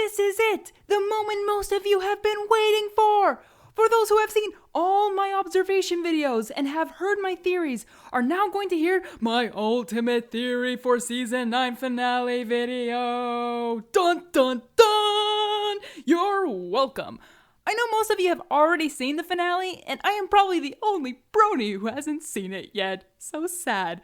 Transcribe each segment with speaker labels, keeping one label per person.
Speaker 1: this is it! The moment most of you have been waiting for! For those who have seen all my observation videos and have heard my theories are now going to hear my ultimate theory for season 9 finale video. Dun dun dun! You're welcome. I know most of you have already seen the finale, and I am probably the only brony who hasn't seen it yet. So sad.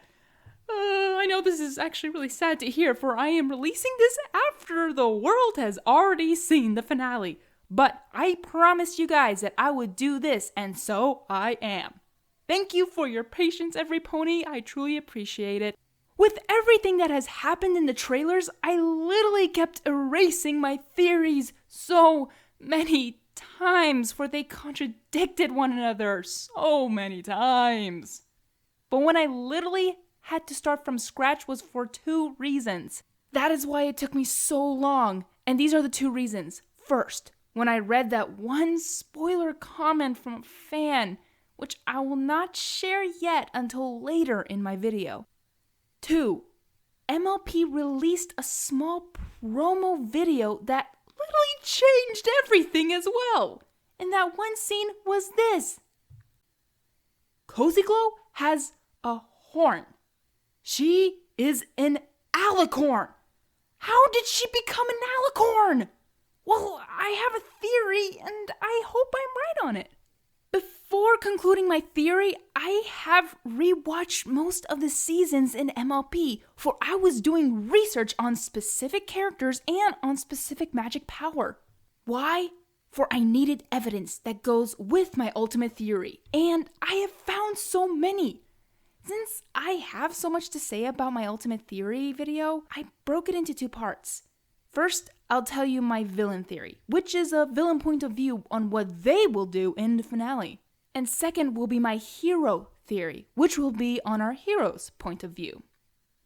Speaker 1: I know this is actually really sad to hear, for I am releasing this after the world has already seen the finale. But I promised you guys that I would do this, and so I am. Thank you for your patience, every pony. I truly appreciate it. With everything that has happened in the trailers, I literally kept erasing my theories so many times, for they contradicted one another so many times. But when I literally had to start from scratch was for 2 reasons. That is why it took me so long, and these are the 2 reasons. First, when I read that one spoiler comment from a fan, which I will not share yet until later in my video. 2, MLP released a small promo video that literally changed everything as well. And that one scene was this. Cozy Glow has a horn. She is an alicorn. How did she become an alicorn? Well, I have a theory, and I hope I'm right on it. Before concluding my theory, I have rewatched most of the seasons in MLP, for I was doing research on specific characters and on specific magic power. Why? For I needed evidence that goes with my ultimate theory, and I have found so many. Since I have so much to say about my ultimate theory video, I broke it into 2 parts. First, I'll tell you my villain theory, which is a villain point of view on what they will do in the finale. And second will be my hero theory, which will be on our hero's point of view.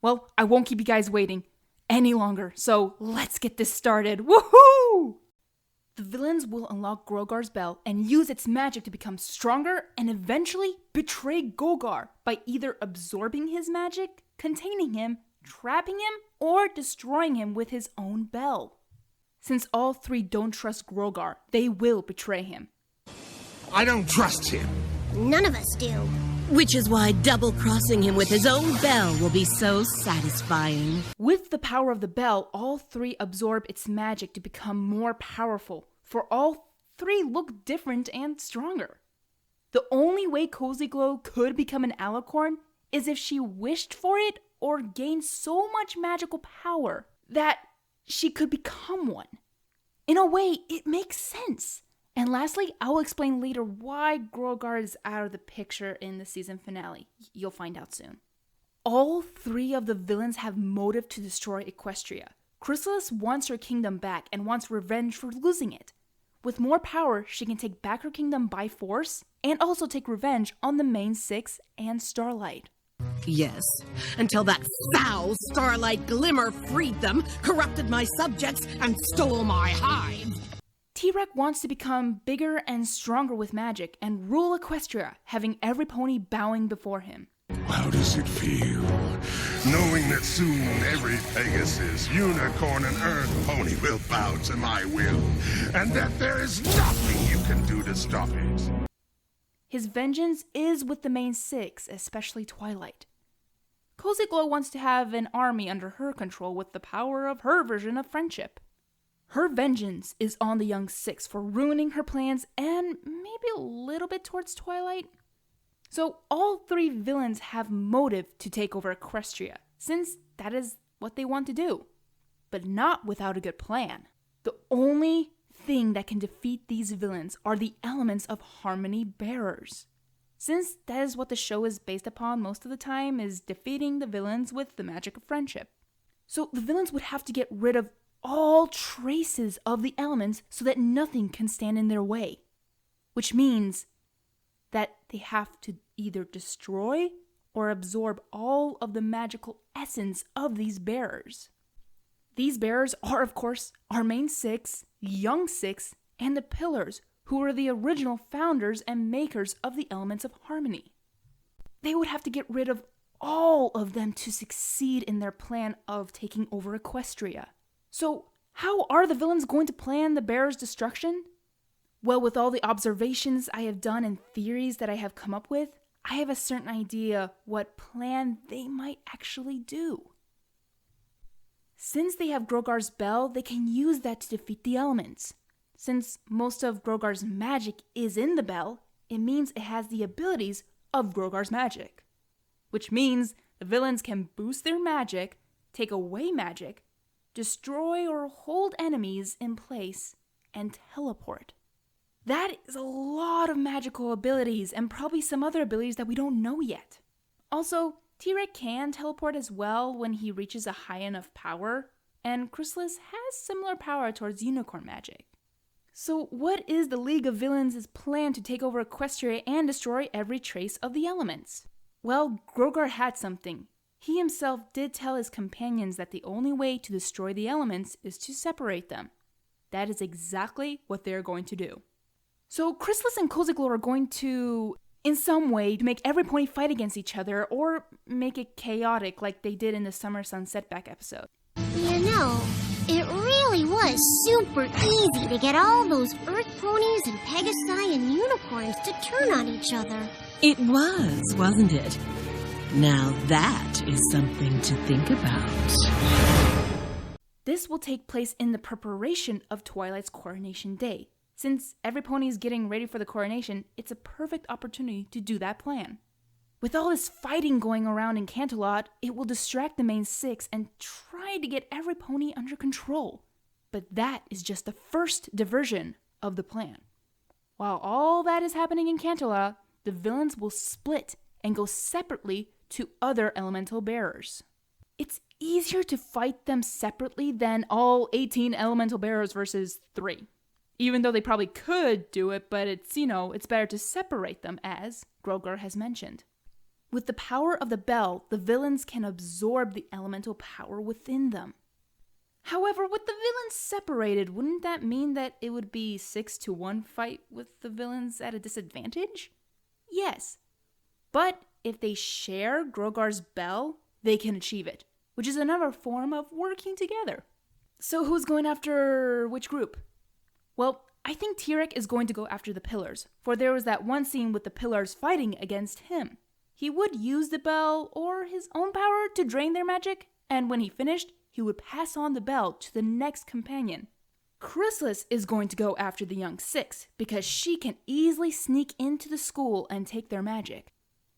Speaker 1: Well, I won't keep you guys waiting any longer, so let's get this started. Woohoo! The villains will unlock Grogar's bell and use its magic to become stronger and eventually betray Grogar by either absorbing his magic, containing him, trapping him, or destroying him with his own bell. Since all 3 don't trust Grogar, they will betray him.
Speaker 2: I don't trust him.
Speaker 3: None of us do.
Speaker 4: Which is why double-crossing him with his own bell will be so satisfying.
Speaker 1: With the power of the bell, all 3 absorb its magic to become more powerful, for all 3 look different and stronger. The only way Cozy Glow could become an alicorn is if she wished for it or gained so much magical power that she could become one. In a way, it makes sense. And lastly, I will explain later why Grogar is out of the picture in the season finale. You'll find out soon. All 3 of the villains have motive to destroy Equestria. Chrysalis wants her kingdom back and wants revenge for losing it. With more power, she can take back her kingdom by force and also take revenge on the main 6 and Starlight.
Speaker 4: Yes, until that foul Starlight Glimmer freed them, corrupted my subjects, and stole my hive.
Speaker 1: T-Rex wants to become bigger and stronger with magic and rule Equestria, having every pony bowing before him.
Speaker 2: How does it feel, knowing that soon every Pegasus, unicorn, and earth pony will bow to my will, and that there is nothing you can do to stop it?
Speaker 1: His vengeance is with the main 6, especially Twilight. Cozy Glow wants to have an army under her control with the power of her version of friendship. Her vengeance is on the young 6 for ruining her plans and maybe a little bit towards Twilight. So all 3 villains have motive to take over Equestria, since that is what they want to do. But not without a good plan. The only thing that can defeat these villains are the elements of harmony bearers. Since that is what the show is based upon most of the time, is defeating the villains with the magic of friendship. So the villains would have to get rid of all traces of the elements so that nothing can stand in their way. Which means that they have to either destroy or absorb all of the magical essence of these bearers. These bearers are, of course, our main 6, young 6, and the pillars, who are the original founders and makers of the elements of harmony. They would have to get rid of all of them to succeed in their plan of taking over Equestria. So How are the villains going to plan the bearer's destruction? Well, with all the observations I have done and theories that I have come up with, I have a certain idea what plan they might actually do. Since they have Grogar's bell, they can use that to defeat the elements. Since most of Grogar's magic is in the bell, it means it has the abilities of Grogar's magic. Which means the villains can boost their magic, take away magic, destroy or hold enemies in place, and teleport. That is a lot of magical abilities and probably some other abilities that we don't know yet. Also, T-Rex can teleport as well when he reaches a high enough power, and Chrysalis has similar power towards unicorn magic. So what is the League of Villains' plan to take over Equestria and destroy every trace of the elements? Well, Grogar had something. He himself did tell his companions that the only way to destroy the elements is to separate them. That is exactly what they're going to do. So Chrysalis and Cozy Glow are going to, in some way, make every pony fight against each other or make it chaotic like they did in the Summer Sun Setback episode.
Speaker 3: You know, it really was super easy to get all those Earth ponies and Pegasi and unicorns to turn on each other.
Speaker 4: It was, wasn't it? Now that is something to think about.
Speaker 1: This will take place in the preparation of Twilight's coronation day. Since every pony is getting ready for the coronation, it's a perfect opportunity to do that plan. With all this fighting going around in Canterlot, it will distract the main six and try to get every pony under control. But that is just the first diversion of the plan. While all that is happening in Canterlot, the villains will split and go separately to other elemental bearers. It's easier to fight them separately than all 18 elemental bearers versus 3. Even though they probably could do it, but it's better to separate them, as Grogar has mentioned. With the power of the bell, the villains can absorb the elemental power within them. However, with the villains separated, wouldn't that mean that it would be 6-1 fight with the villains at a disadvantage? Yes. But if they share Grogar's bell, they can achieve it, which is another form of working together. So who's going after which group? Well, I think T-Rex is going to go after the pillars, for there was that one scene with the pillars fighting against him. He would use the bell or his own power to drain their magic, and when he finished, he would pass on the bell to the next companion. Chrysalis is going to go after the young six, because she can easily sneak into the school and take their magic.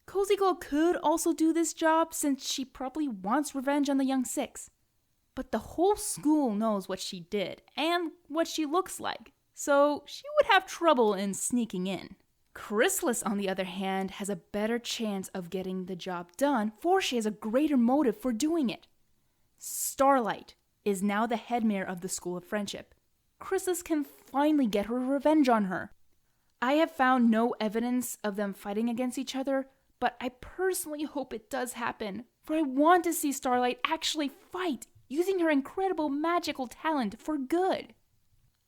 Speaker 1: Cozy Glow could also do this job since she probably wants revenge on the young six. But the whole school knows what she did and what she looks like, so she would have trouble in sneaking in. Chrysalis, on the other hand, has a better chance of getting the job done, for she has a greater motive for doing it. Starlight is now the head mayor of the School of Friendship. Chrysalis can finally get her revenge on her. I have found no evidence of them fighting against each other, but I personally hope it does happen, for I want to see Starlight actually fight, using her incredible magical talent for good.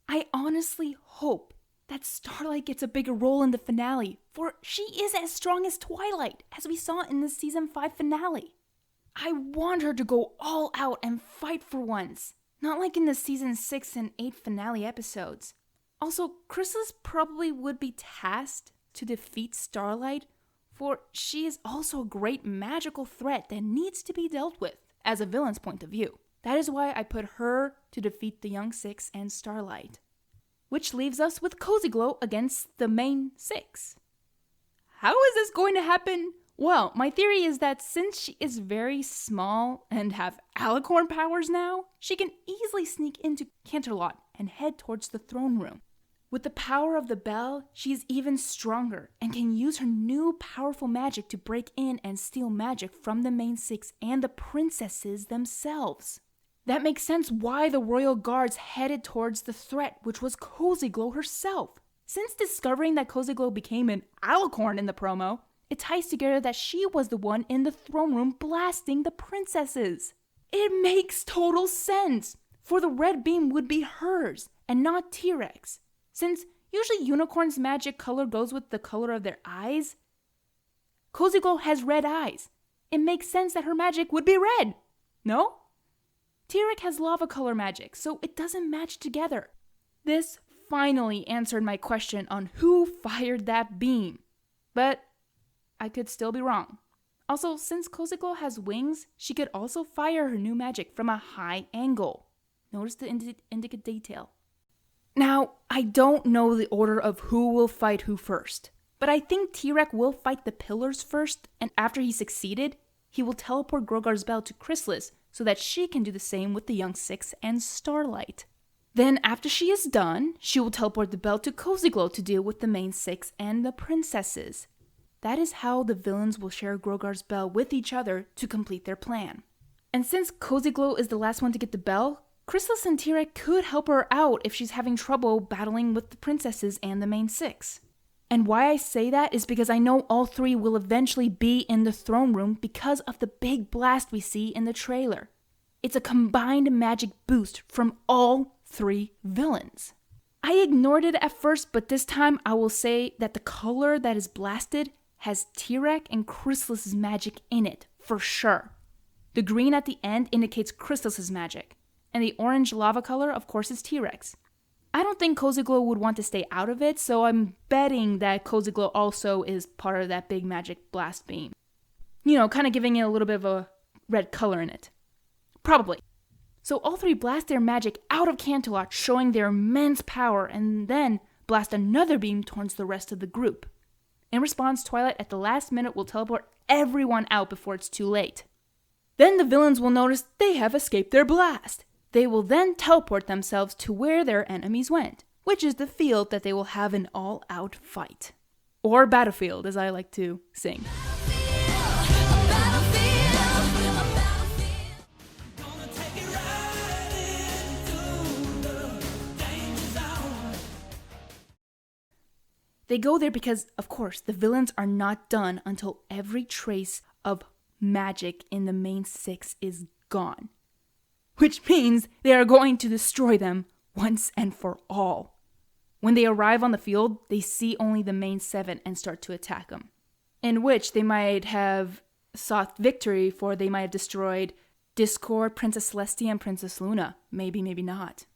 Speaker 1: I honestly hope that Starlight gets a bigger role in the finale, for she is as strong as Twilight, as we saw in the Season 5 finale. I want her to go all out and fight for once, not like in the Season 6 and 8 finale episodes. Also, Chrysalis probably would be tasked to defeat Starlight, for she is also a great magical threat that needs to be dealt with as a villain's point of view. That is why I put her to defeat the young six and Starlight. Which leaves us with Cozy Glow against the main six. How is this going to happen? Well, my theory is that since she is very small and have alicorn powers now, she can easily sneak into Canterlot and head towards the throne room. With the power of the bell, she is even stronger and can use her new powerful magic to break in and steal magic from the main six and the princesses themselves. That makes sense why the royal guards headed towards the threat, which was Cozy Glow herself. Since discovering that Cozy Glow became an alicorn in the promo, it ties together that she was the one in the throne room blasting the princesses. It makes total sense, for the red beam would be hers and not T-Rex. Since usually unicorns' magic color goes with the color of their eyes, Cozy Glow has red eyes. It makes sense that her magic would be red, no? T-Rex has lava color magic, so it doesn't match together. This finally answered my question on who fired that beam. But I could still be wrong. Also, since Koziglo has wings, she could also fire her new magic from a high angle. Notice the intricate detail. Now, I don't know the order of who will fight who first, but I think T-Rex will fight the pillars first, and after he succeeded, he will teleport Grogar's bell to Chrysalis so that she can do the same with the young Six and Starlight. Then, after she is done, she will teleport the bell to Koziglo to deal with the main Six and the princesses. That is how the villains will share Grogar's bell with each other to complete their plan. And since Koziglo is the last one to get the bell, Chrysalis and T-Rex could help her out if she's having trouble battling with the princesses and the main Six. And why I say that is because I know all three will eventually be in the throne room because of the big blast we see in the trailer. It's a combined magic boost from all three villains. I ignored it at first, but this time I will say that the color that is blasted has T-Rex and Chrysalis' magic in it, for sure. The green at the end indicates Chrysalis' magic, and the orange lava color, of course, is T-Rex. I don't think Koziglo would want to stay out of it, so I'm betting that Koziglo also is part of that big magic blast beam. You know, kind of giving it a little bit of a red color in it. Probably. So all three blast their magic out of Canterlot, showing their immense power, and then blast another beam towards the rest of the group. In response, Twilight at the last minute will teleport everyone out before it's too late. Then the villains will notice they have escaped their blast. They will then teleport themselves to where their enemies went, which is the field that they will have an all-out fight. Or battlefield, as I like to sing. They go there because, of course, the villains are not done until every trace of magic in the main Six is gone. Which means they are going to destroy them once and for all. When they arrive on the field, they see only the main Seven and start to attack them. In which they might have sought victory, for they might have destroyed Discord, Princess Celestia, and Princess Luna. Maybe, maybe not.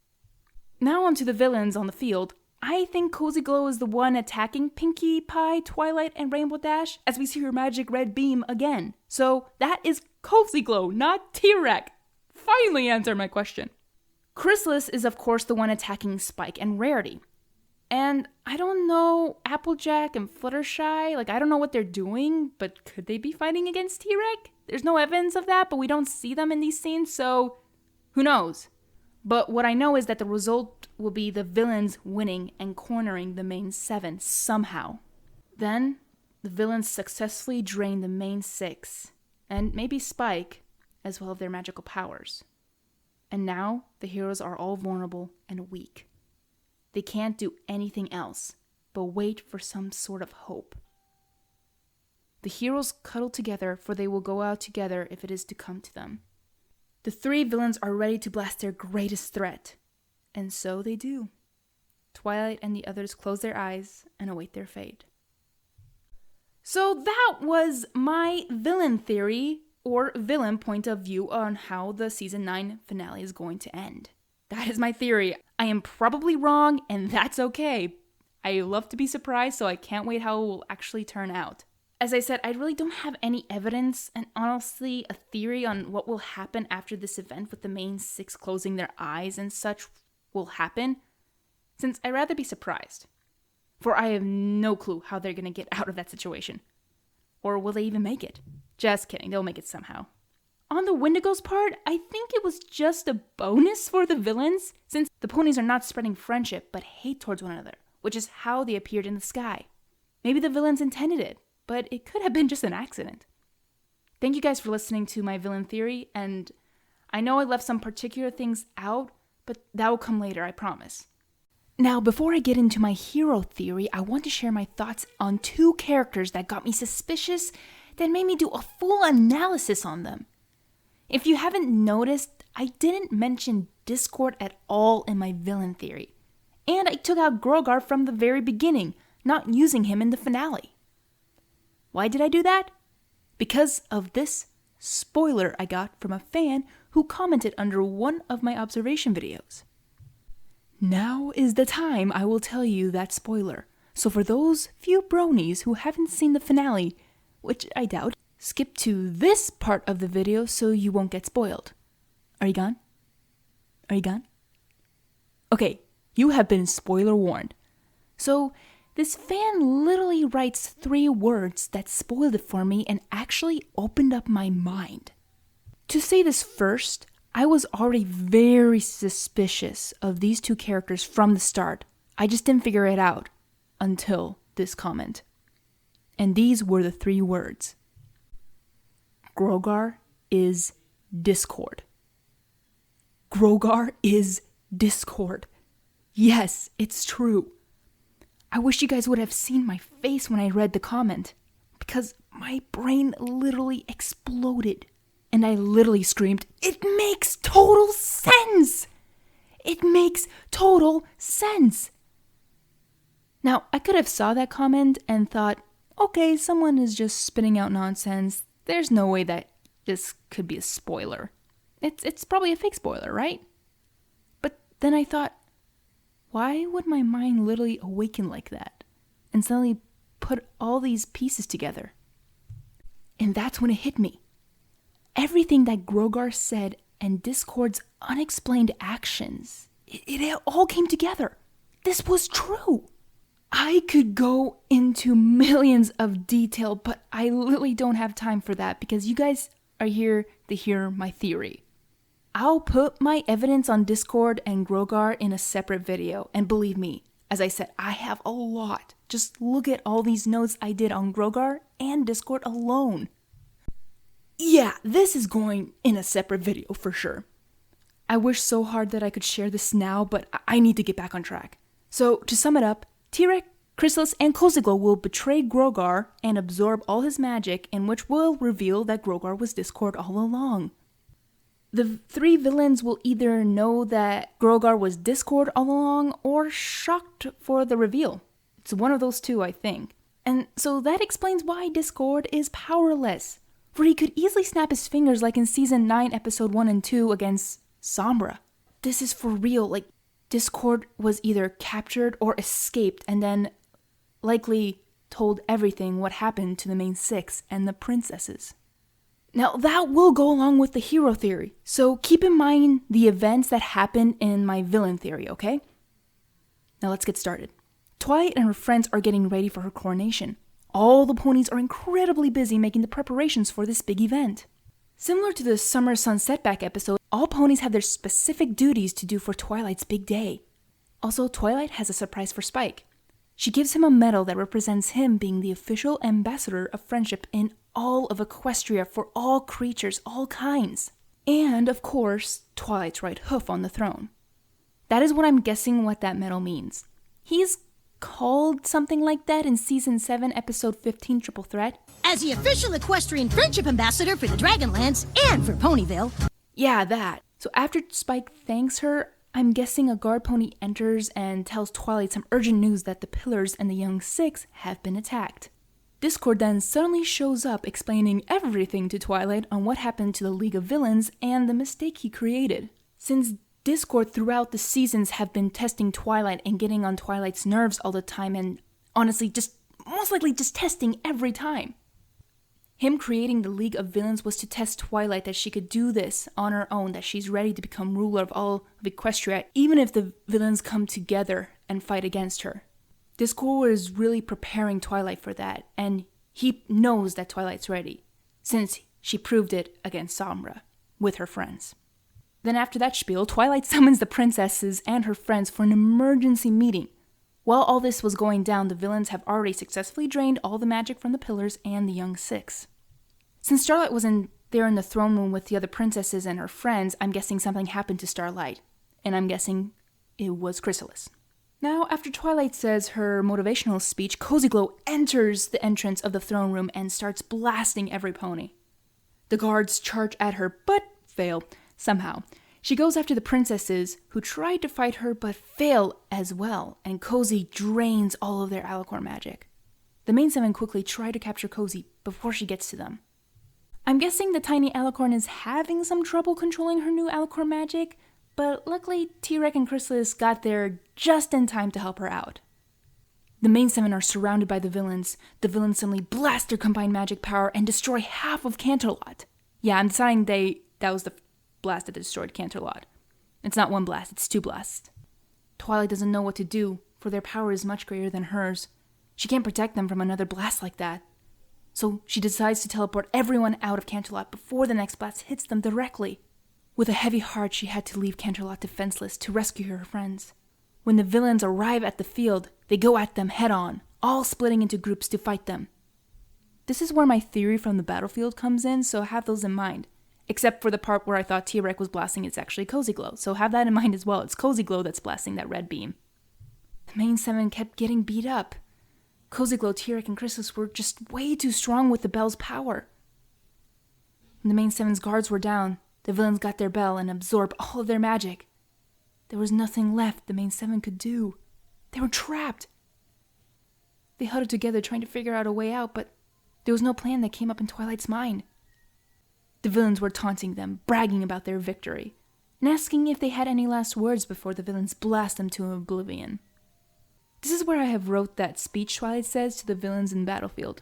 Speaker 1: Now onto the villains on the field. I think Koziglo is the one attacking Pinkie Pie, Twilight, and Rainbow Dash as we see her magic red beam again. So that is Koziglo, not T-Rex. Finally answered my question. Chrysalis is of course the one attacking Spike and Rarity. And I don't know Applejack and Fluttershy, I don't know what they're doing, but could they be fighting against T-Rex? There's no evidence of that, but we don't see them in these scenes, so who knows? But what I know is that the result will be the villains winning and cornering the main Seven somehow. Then, the villains successfully drain the main Six, and maybe Spike, as well as their magical powers. And now, the heroes are all vulnerable and weak. They can't do anything else but wait for some sort of hope. The heroes cuddle together, for they will go out together if it is to come to them. The three villains are ready to blast their greatest threat, and so they do. Twilight and the others close their eyes and await their fate. So that was my villain theory, or villain point of view on how the season 9 finale is going to end. That is my theory. I am probably wrong, and that's okay. I love to be surprised, so I can't wait how it will actually turn out. As I said, I really don't have any evidence and honestly a theory on what will happen after this event with the main Six closing their eyes and such will happen, since I'd rather be surprised. For I have no clue how they're going to get out of that situation. Or will they even make it? Just kidding, they'll make it somehow. On the Wendigos part, I think it was just a bonus for the villains, since the ponies are not spreading friendship but hate towards one another, which is how they appeared in the sky. Maybe the villains intended it, but it could have been just an accident. Thank you guys for listening to my villain theory, and I know I left some particular things out, but that will come later, I promise. Now, before I get into my hero theory, I want to share my thoughts on two characters that got me suspicious, that made me do a full analysis on them. If you haven't noticed, I didn't mention Discord at all in my villain theory, and I took out Grogar from the very beginning, not using him in the finale. Why did I do that? Because of this spoiler I got from a fan who commented under one of my observation videos. Now is the time I will tell you that spoiler. So for those few bronies who haven't seen the finale, which I doubt, skip to this part of the video so you won't get spoiled. Are you gone? Are you gone? Okay, you have been spoiler warned. So this fan literally writes 3 words that spoiled it for me and actually opened up my mind. To say this first, I was already very suspicious of these 2 characters from the start. I just didn't figure it out until this comment. And these were the 3 words. Grogar is Discord. Grogar is Discord. Yes, it's true. I wish you guys would have seen my face when I read the comment, because my brain literally exploded. And I literally screamed, "It makes total sense! It makes total sense!" Now, I could have saw that comment and thought, okay, someone is just spitting out nonsense. There's no way that this could be a spoiler. It's probably a fake spoiler, right? But then I thought, why would my mind literally awaken like that and suddenly put all these pieces together? And that's when it hit me. Everything that Grogar said and Discord's unexplained actions, it all came together. This was true. I could go into millions of detail, but I literally don't have time for that because you guys are here to hear my theory. I'll put my evidence on Discord and Grogar in a separate video, and believe me, as I said, I have a lot. Just look at all these notes I did on Grogar and Discord alone. Yeah, this is going in a separate video for sure. I wish so hard that I could share this now, but I need to get back on track. So, to sum it up, T-Rex, Chrysalis, and Koziglo will betray Grogar and absorb all his magic, in which will reveal that Grogar was Discord all along. The 3 villains will either know that Grogar was Discord all along or shocked for the reveal. It's one of those 2, I think. And so that explains why Discord is powerless, for he could easily snap his fingers like in Season 9, Episode 1 and 2 against Sombra. This is for real, like Discord was either captured or escaped and then likely told everything what happened to the main 6 and the princesses. Now that will go along with the hero theory, so keep in mind the events that happened in my villain theory, okay? Now let's get started. Twilight and her friends are getting ready for her coronation. All the ponies are incredibly busy making the preparations for this big event. Similar to the Summer Sun Setback episode, all ponies have their specific duties to do for Twilight's big day. Also, Twilight has a surprise for Spike. She gives him a medal that represents him being the official ambassador of friendship in all of Equestria for all creatures, all kinds. And, of course, Twilight's right hoof on the throne. That is what I'm guessing what that medal means. He's called something like that in Season 7, Episode 15, Triple Threat.
Speaker 5: As the official equestrian friendship ambassador for the Dragonlance and for Ponyville.
Speaker 1: Yeah, that. So after Spike thanks her, I'm guessing a guard pony enters and tells Twilight some urgent news that the Pillars and the Young Six have been attacked. Discord then suddenly shows up explaining everything to Twilight on what happened to the League of Villains and the mistake he created. Since Discord throughout the seasons have been testing Twilight and getting on Twilight's nerves all the time and honestly most likely just testing every time. Him creating the League of Villains was to test Twilight that she could do this on her own, that she's ready to become ruler of all of Equestria, even if the villains come together and fight against her. Discord is really preparing Twilight for that, and he knows that Twilight's ready, since she proved it against Sombra with her friends. Then after that spiel, Twilight summons the princesses and her friends for an emergency meeting. While all this was going down, the villains have already successfully drained all the magic from the Pillars and the Young Six. Since Starlight was there in the throne room with the other princesses and her friends, I'm guessing something happened to Starlight. And I'm guessing it was Chrysalis. Now, after Twilight says her motivational speech, Koziglo enters the entrance of the throne room and starts blasting every pony. The guards charge at her, but fail, somehow. She goes after the princesses, who tried to fight her but fail as well, and Cozy drains all of their Alicorn magic. The main 7 quickly try to capture Cozy before she gets to them. I'm guessing the tiny alicorn is having some trouble controlling her new alicorn magic, but luckily T-Rex and Chrysalis got there just in time to help her out. The main 7 are surrounded by the villains. The villains suddenly blast their combined magic power and destroy half of Canterlot. Yeah, I'm deciding that was the blast that destroyed Canterlot. It's not one blast, it's 2 blasts. Twilight doesn't know what to do, for their power is much greater than hers. She can't protect them from another blast like that. So she decides to teleport everyone out of Canterlot before the next blast hits them directly. With a heavy heart, she had to leave Canterlot defenseless to rescue her friends. When the villains arrive at the field, they go at them head on, all splitting into groups to fight them. This is where my theory from the battlefield comes in, so have those in mind. Except for the part where I thought T-Rex was blasting, it's actually Cozy Glow, so have that in mind as well. It's Cozy Glow that's blasting that red beam. The main 7 kept getting beat up. Cozy Glow, T-Rex, and Chrysalis were just way too strong with the bell's power. When the main 7's guards were down, the villains got their bell and absorbed all of their magic. There was nothing left the main 7 could do. They were trapped. They huddled together trying to figure out a way out, but there was no plan that came up in Twilight's mind. The villains were taunting them, bragging about their victory, and asking if they had any last words before the villains blast them to oblivion. This is where I have wrote that speech Twilight says to the villains in Battlefield.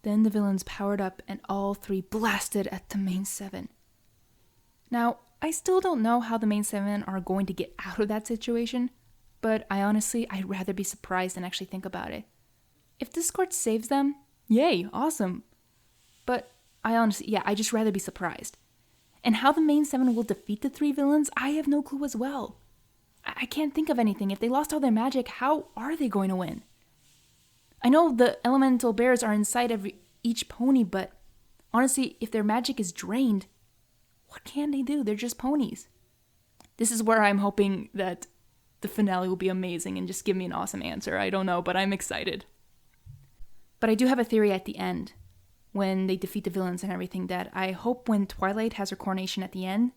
Speaker 1: Then the villains powered up and all 3 blasted at the main 7. Now, I still don't know how the main 7 are going to get out of that situation, but I'd rather be surprised than actually think about it. If Discord saves them, yay, awesome. But I'd just rather be surprised. And how the main 7 will defeat the 3 villains, I have no clue as well. I can't think of anything. If they lost all their magic, how are they going to win? I know the elemental bears are inside each pony, but honestly, if their magic is drained, what can they do? They're just ponies. This is where I'm hoping that the finale will be amazing and just give me an awesome answer. I don't know, but I'm excited. But I do have a theory at the end, when they defeat the villains and everything, that I hope when Twilight has her coronation at the end,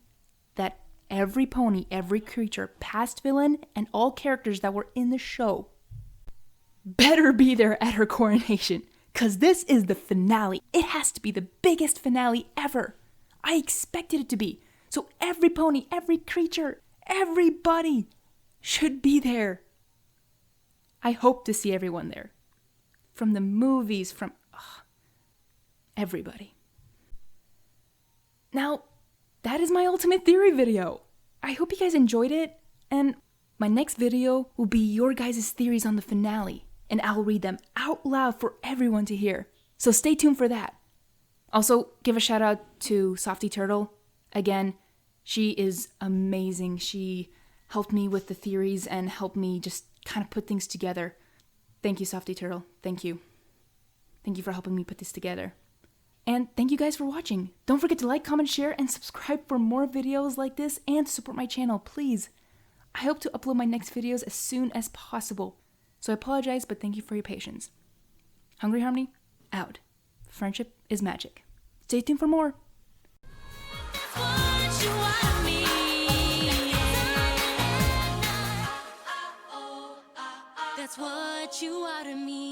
Speaker 1: that every pony, every creature, past villain, and all characters that were in the show better be there at her coronation, because this is the finale. It has to be the biggest finale ever. I expected it to be. So every pony, every creature, everybody should be there. I hope to see everyone there. From the movies, from everybody. Now, that is my ultimate theory video. I hope you guys enjoyed it, and my next video will be your guys' theories on the finale, and I'll read them out loud for everyone to hear. So stay tuned for that. Also, give a shout out to Softy Turtle. Again, she is amazing. She helped me with the theories and helped me just kind of put things together. Thank you, Softy Turtle. Thank you. Thank you for helping me put this together. And thank you guys for watching. Don't forget to like, comment, share, and subscribe for more videos like this and to support my channel, please. I hope to upload my next videos as soon as possible. So I apologize, but thank you for your patience. Hungry Harmony, out. Friendship is magic. Stay tuned for more.
Speaker 6: That's what you are to me.